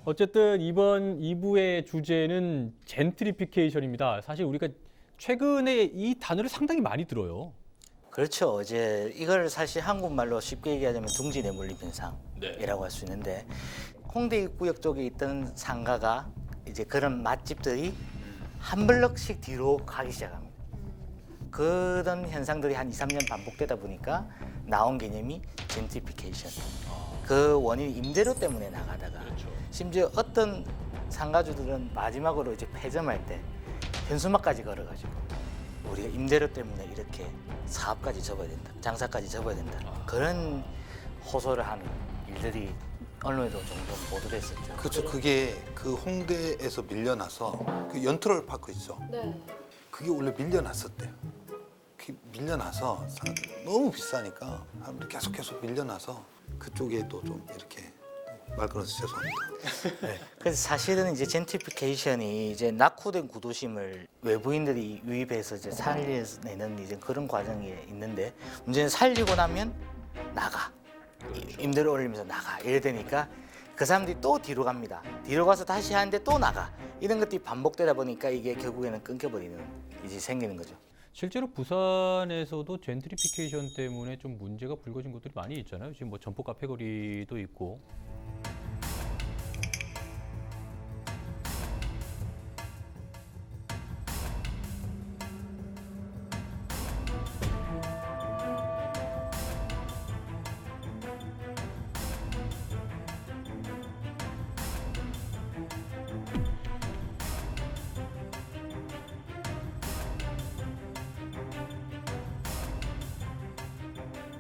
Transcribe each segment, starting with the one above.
어쨌든 이번 2부의 주제는 젠트리피케이션입니다. 사실 우리가 최근에 이 단어를 상당히 많이 들어요. 그렇죠. 이제 이걸 사실 한국말로 쉽게 얘기하자면 둥지 내몰림 현상이라고 할 수 있는데 홍대 입구역 쪽에 있던 상가가 이제 그런 맛집들이 한 블럭씩 뒤로 가기 시작합니다. 그런 현상들이 한 2, 3년 반복되다 보니까 나온 개념이 젠트리피케이션. 그 원인이 임대료 때문에 나가다가 심지어 어떤 상가주들은 마지막으로 이제 폐점할 때 현수막까지 걸어가지고 우리가 임대료 때문에 이렇게 사업까지 접어야 된다, 장사까지 접어야 된다. 그런 호소를 하는 일들이 언론에도 종종 보도됐었죠. 그렇죠. 그게 그 홍대에서 밀려나서 그 연트럴 파크 있죠. 네. 그게 원래 밀려났었대요. 그 밀려나서 너무 비싸니까 사람들이 계속 밀려나서 그쪽에도 좀 이렇게 말 걸어서 죄송합니다. 네. 그래서 사실은 이제 젠트리피케이션이 이제 낙후된 구도심을 외부인들이 유입해서 이제 살려내는 이제 그런 과정이 있는데 문제는 살리고 나면 나가. 임대료 올리면서 나가. 이래 되니까 그 사람들이 또 뒤로 갑니다. 뒤로 가서 다시 하는데 또 나가. 이런 것들이 반복되다 보니까 이게 결국에는 끊겨버리는 일이 생기는 거죠. 실제로 부산에서도 젠트리피케이션 때문에 좀 문제가 불거진 곳들이 많이 있잖아요. 지금 뭐 점포 카페 거리도 있고.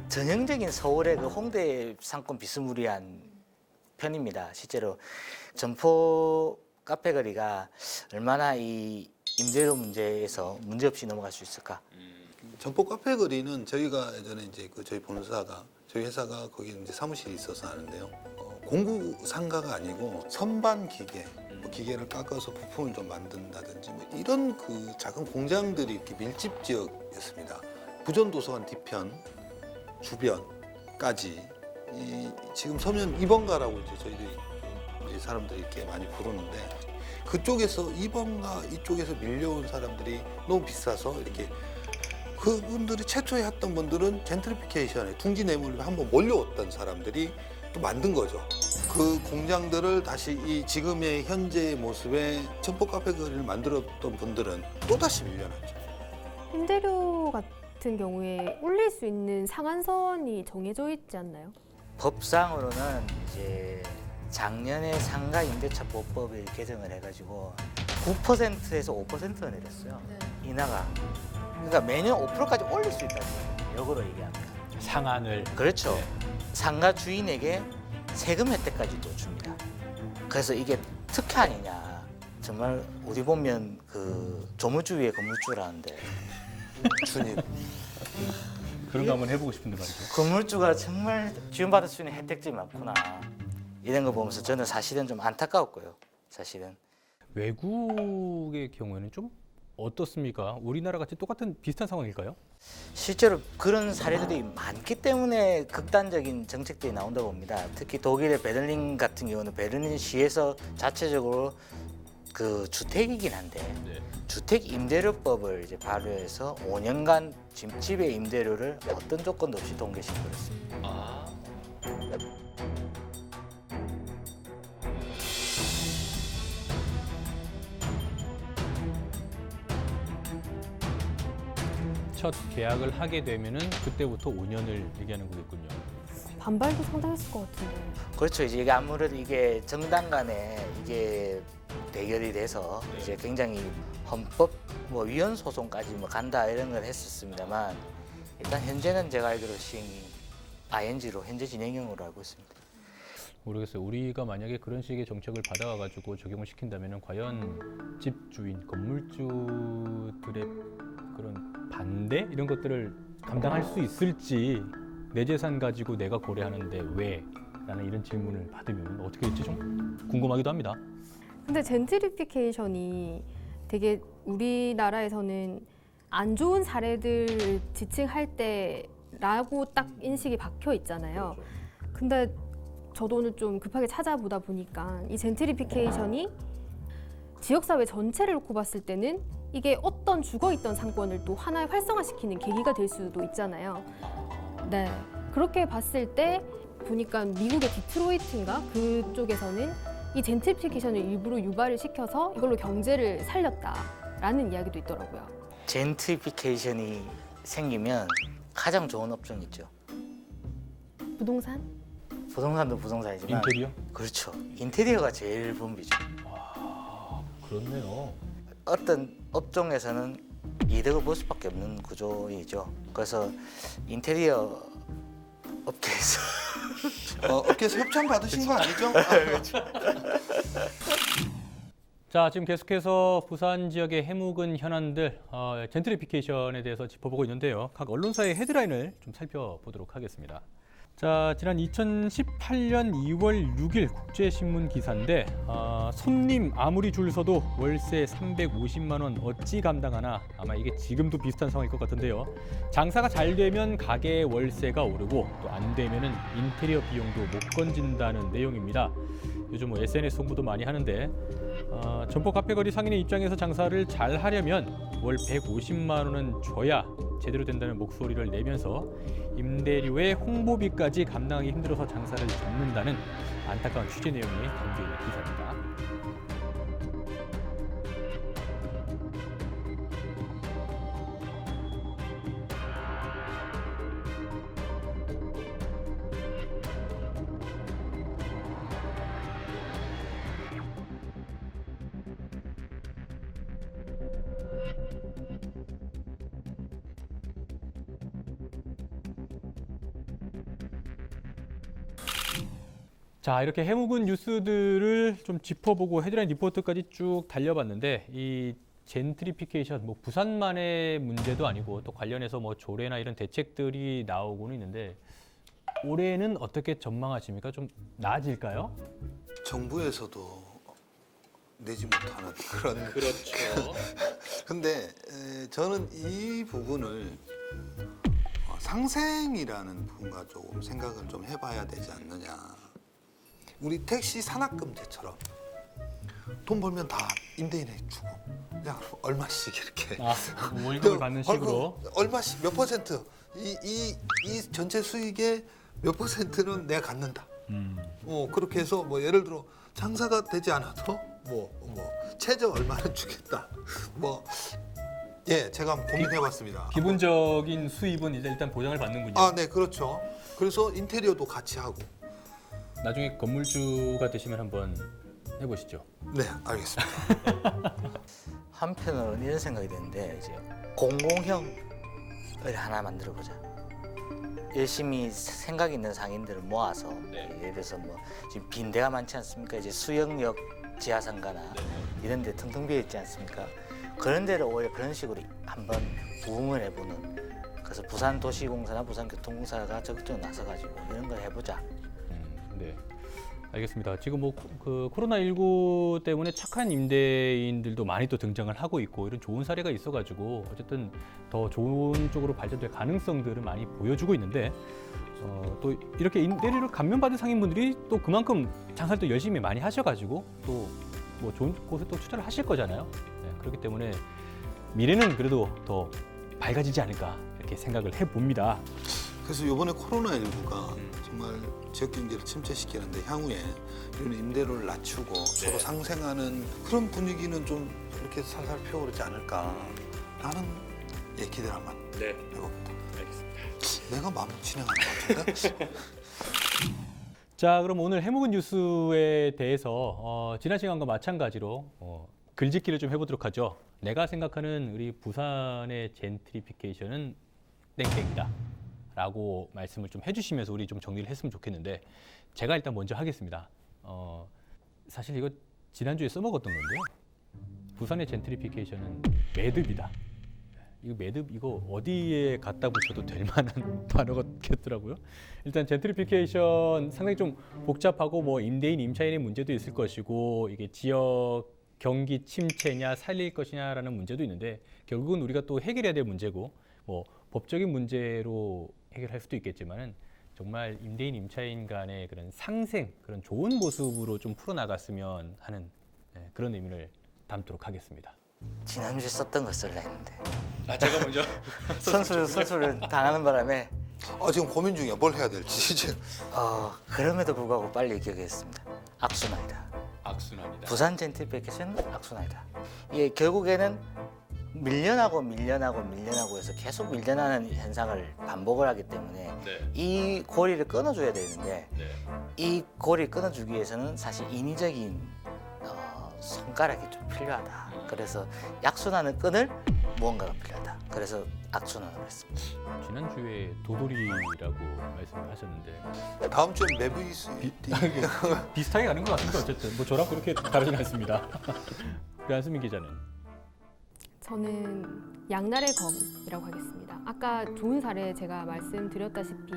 전형적인 서울의 그 홍대 상권 비스무리한 편입니다. 실제로 점포 카페 거리가 얼마나 이 임대료 문제에서 문제없이 넘어갈 수 있을까? 점포 카페 거리는 저희가 예전에 이제 그 저희 본사가 저희 회사가 거기 이제 사무실이 있어서 아는데요. 공구 상가가 아니고 선반 기계, 뭐 기계를 깎아서 부품을 좀 만든다든지 뭐 이런 그 작은 공장들이 이렇게 밀집 지역이었습니다. 부전도서관 뒤편 주변까지 지금 서면 2번가라고 이제 저희들이 이제 사람들이 이렇게 많이 부르는데 그쪽에서 2번가 이쪽에서 밀려온 사람들이 너무 비싸서 이렇게 그분들이 최초에 했던 분들은 젠트리피케이션에 둥지 내몰림에 한번 몰려왔던 사람들이 또 만든 거죠. 그 공장들을 다시 이 지금의 현재의 모습의 점포 카페 거리를 만들었던 분들은 또 다시 밀려났죠. 임대료 같은 경우에 올릴 수 있는 상한선이 정해져 있지 않나요? 법상으로는 이제 작년에 상가 임대차 보법을 개정을 해가지고 9%에서 5%가 내렸어요. 인하가. 그러니까 매년 5%까지 올릴 수 있다는 거예요. 역으로 얘기합니다. 상한을. 그렇죠. 네. 상가 주인에게 세금 혜택까지도 줍니다. 그래서 이게 특혜 아니냐. 정말 어디 보면 그 조물주 위에 건물주라는데 주님. 그런 거 한번 해보고 싶은데 말이죠. 건물주가 정말 지원받을 수 있는 혜택들이 많구나. 이런 거 보면서 저는 사실은 좀 안타까웠고요. 사실은. 외국의 경우에는 좀 어떻습니까? 우리나라 같이 똑같은 비슷한 상황일까요? 실제로 그런 사례들이 많기 때문에 극단적인 정책들이 나온다고 봅니다. 특히 독일의 베를린 같은 경우는 베를린 시에서 자체적으로 그 주택이긴 한데 주택 임대료법을 이제 발효해서 5년간 집의 임대료를 어떤 조건도 없이 동결시켜버렸습니다. 첫 계약을 하게 되면은 그때부터 5년을 얘기하는 거겠군요. 반발도 상당했을 것 같은데. 그렇죠. 이제 이게 아무래도 이게 정당 간에 이게 대결이 돼서 이제 굉장히 헌법 뭐 위헌 소송까지 뭐 간다 이런 걸 했었습니다만 일단 현재는 제가 알기로 시행이 ING로 현재 진행형으로 알고 있습니다. 모르겠어요. 우리가 만약에 그런 식의 정책을 받아가지고 적용을 시킨다면 과연 집주인, 건물주들의 그런 반대 이런 것들을 감당할 수 있을지 내 재산 가지고 내가 거래하는데 왜? 라는 이런 질문을 받으면 어떻게 될지 좀 궁금하기도 합니다. 근데 젠트리피케이션이 되게 우리나라에서는 안 좋은 사례들을 지칭할 때라고 딱 인식이 박혀 있잖아요. 근데 저도 오늘 좀 급하게 찾아보다 보니까 이 젠트리피케이션이 지역사회 전체를 놓고 봤을 때는 이게 어떤 죽어있던 상권을 또 하나의 활성화시키는 계기가 될 수도 있잖아요. 네, 그렇게 봤을 때 보니까 미국의 디트로이트인가 그쪽에서는 이 젠트리피케이션을 일부러 유발을 시켜서 이걸로 경제를 살렸다라는 이야기도 있더라고요. 젠트리피케이션이 생기면 가장 좋은 업종이 있죠. 부동산? 부동산도 부동산이지만 인테리어? 그렇죠. 인테리어가 제일 붐비죠. 그렇네요. 어떤 업종에서는 이득을 볼 수밖에 없는 구조이죠. 그래서 인테리어 업계에서 업계에서 협찬 받으신 거 아니죠? 자, 지금 계속해서 부산 지역의 해묵은 현안들, 젠트리피케이션에 대해서 짚어보고 있는데요. 각 언론사의 헤드라인을 좀 살펴보도록 하겠습니다. 자, 지난 2018년 2월 6일 국제신문 기사인데 손님 아무리 줄 서도 월세 350만 원 어찌 감당하나, 아마 이게 지금도 비슷한 상황일 것 같은데요. 장사가 잘 되면 가게의 월세가 오르고 또 안 되면은 인테리어 비용도 못 건진다는 내용입니다. 요즘 뭐 SNS 홍보도 많이 하는데 점포 카페거리 상인의 입장에서 장사를 잘 하려면 월 150만 원은 줘야 제대로 된다는 목소리를 내면서 임대료의 홍보비까지 감당하기 힘들어서 장사를 접는다는 안타까운 취재 내용이 담겨 있는 기사입니다. 자, 이렇게 해묵은 뉴스들을 좀 짚어보고 헤드라인 리포트까지 쭉 달려봤는데 이 젠트리피케이션, 뭐 부산만의 문제도 아니고 또 관련해서 뭐 조례나 이런 대책들이 나오고는 있는데 올해는 어떻게 전망하십니까? 좀 나아질까요? 정부에서도 내지 못하는 그런. 그렇죠. 근데 저는 이 부분을 상생이라는 부분과 조금 생각을 좀 해봐야 되지 않느냐. 우리 택시 산악금제처럼 돈 벌면 다 임대인에 주고 그냥 얼마씩 이렇게 월급을 받는 식으로. 얼마씩 몇 퍼센트 이 전체 수익의 몇 퍼센트는 내가 갖는다. 그렇게 해서 뭐 예를 들어 장사가 되지 않아도 뭐 최저 얼마는 주겠다. 제가 한번 고민해봤습니다. 기본적인 수입은 일단 보장을 받는군요. 네, 그렇죠. 그래서 인테리어도 같이 하고. 나중에 건물주가 되시면 한번 해보시죠. 네, 알겠습니다. 한편으로는 이런 생각이 드는데 이제 공공형을 하나 만들어 보자. 열심히 생각 있는 상인들을 모아서 예를 들어서 뭐 지금 빈대가 많지 않습니까? 이제 수영역 지하상가나 이런 데 텅텅 비어 있지 않습니까? 그런 데를 오히려 그런 식으로 한번 부흥을 해보는. 그래서 부산도시공사나 부산교통공사가 적극적으로 나서가지고 이런 걸 해보자. 네, 알겠습니다. 지금 뭐 그 코로나19 때문에 착한 임대인들도 많이 또 등장을 하고 있고 이런 좋은 사례가 있어가지고 어쨌든 더 좋은 쪽으로 발전될 가능성들을 많이 보여주고 있는데 또 이렇게 임대료를 감면받은 상인분들이 또 그만큼 장사를 또 열심히 많이 하셔가지고 또 뭐 좋은 곳에 또 투자를 하실 거잖아요. 네, 그렇기 때문에 미래는 그래도 더 밝아지지 않을까 이렇게 생각을 해봅니다. 그래서 이번에 코로나19가 정말 지역 경제를 침체시키는데 향후에 이런 임대료를 낮추고 서로 상생하는 그런 분위기는 좀 이렇게 살살 피어오르지 않을까라는 기대를 한번 해봅니다. 알겠습니다. 내가 마음을 진행하는 것 같은데? 자, 그럼 오늘 해묵은 뉴스에 대해서 지난 시간과 마찬가지로 글짓기를 좀 해보도록 하죠. 내가 생각하는 우리 부산의 젠트리피케이션은 땡땡이다 라고 말씀을 좀 해주시면서 우리 좀 정리를 했으면 좋겠는데 제가 일단 먼저 하겠습니다. 사실 이거 지난주에 써먹었던 건데요. 부산의 젠트리피케이션은 매듭이다. 이거 매듭 이거 어디에 갖다 붙여도 될 만한 단어가 겠더라고요. 일단 젠트리피케이션 상당히 좀 복잡하고 뭐 임대인 임차인의 문제도 있을 것이고 이게 지역 경기 침체냐 살릴 것이냐라는 문제도 있는데 결국은 우리가 또 해결해야 될 문제고 뭐 법적인 문제로 해결할 수도 있겠지만은 정말 임대인 임차인 간의 그런 상생, 그런 좋은 모습으로 좀 풀어나갔으면 하는 그런 의미를 담도록 하겠습니다. 지난주에 썼던 거 쓸라 했는데 제가 먼저 선수를 당하는 바람에 지금 고민 중이야. 뭘 해야 될지 지금. 그럼에도 불구하고 빨리 기억했습니다. 악순환이다. 악순환이다. 부산 젠틀피케이션은 악순환이다. 이게 결국에는 밀려나고 해서 계속 밀려나는 현상을 반복을 하기 때문에 네. 이 고리를 끊어줘야 되는데 네. 이 고리를 끊어주기 위해서는 사실 인위적인 손가락이 좀 필요하다. 그래서 약순환을 끊을 무언가가 필요하다. 그래서 악순환을 했습니다. 지난주에 도돌이라고 말씀을 하셨는데 다음 주엔 메비우스. 비슷하게 가는 것 같은데 어쨌든 뭐 저랑 그렇게 다르진 않습니다. 우리 안수민 기자는? 저는 양날의 검이라고 하겠습니다. 아까 좋은 사례 제가 말씀드렸다시피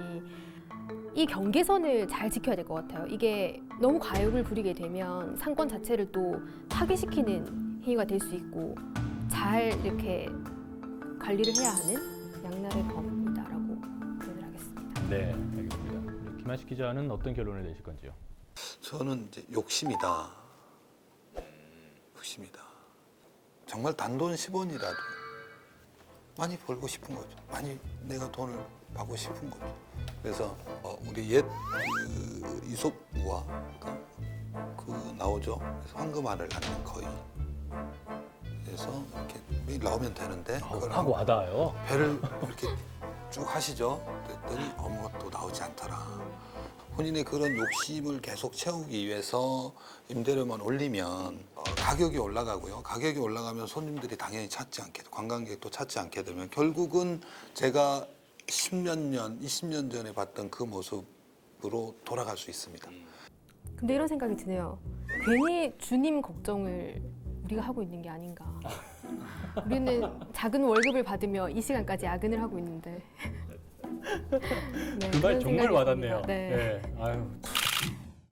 이 경계선을 잘 지켜야 될 것 같아요. 이게 너무 과욕을 부리게 되면 상권 자체를 또 파괴시키는 행위가 될 수 있고 잘 이렇게 관리를 해야 하는 양날의 검이다라고 표현을 하겠습니다. 네, 알겠습니다. 우리 김한식 기자는 어떤 결론을 내실 건지요? 저는 이제 욕심이다. 욕심이다. 정말 단돈 10원이라도 많이 벌고 싶은 거죠. 많이 내가 돈을 받고 싶은 거죠. 그래서 우리 옛 이솝우화 그 나오죠. 그래서 황금알을 낳는 거의. 그래서 이렇게 매일 나오면 되는데 그걸 하고 와닿아요. 배를 이렇게 쭉 하시죠. 그랬더니 아무것도 나오지 않더라. 본인의 그런 욕심을 계속 채우기 위해서 임대료만 올리면 가격이 올라가고요. 가격이 올라가면 손님들이 당연히 찾지 않게, 관광객도 찾지 않게 되면 결국은 제가 10년 전, 20년 전에 봤던 그 모습으로 돌아갈 수 있습니다. 근데 이런 생각이 드네요. 괜히 주님 걱정을 우리가 하고 있는 게 아닌가. 우리는 작은 월급을 받으며 이 시간까지 야근을 하고 있는데. 네, 그 말 그런 정말 생각이 와닿네요. 듭니다. 네. 아유.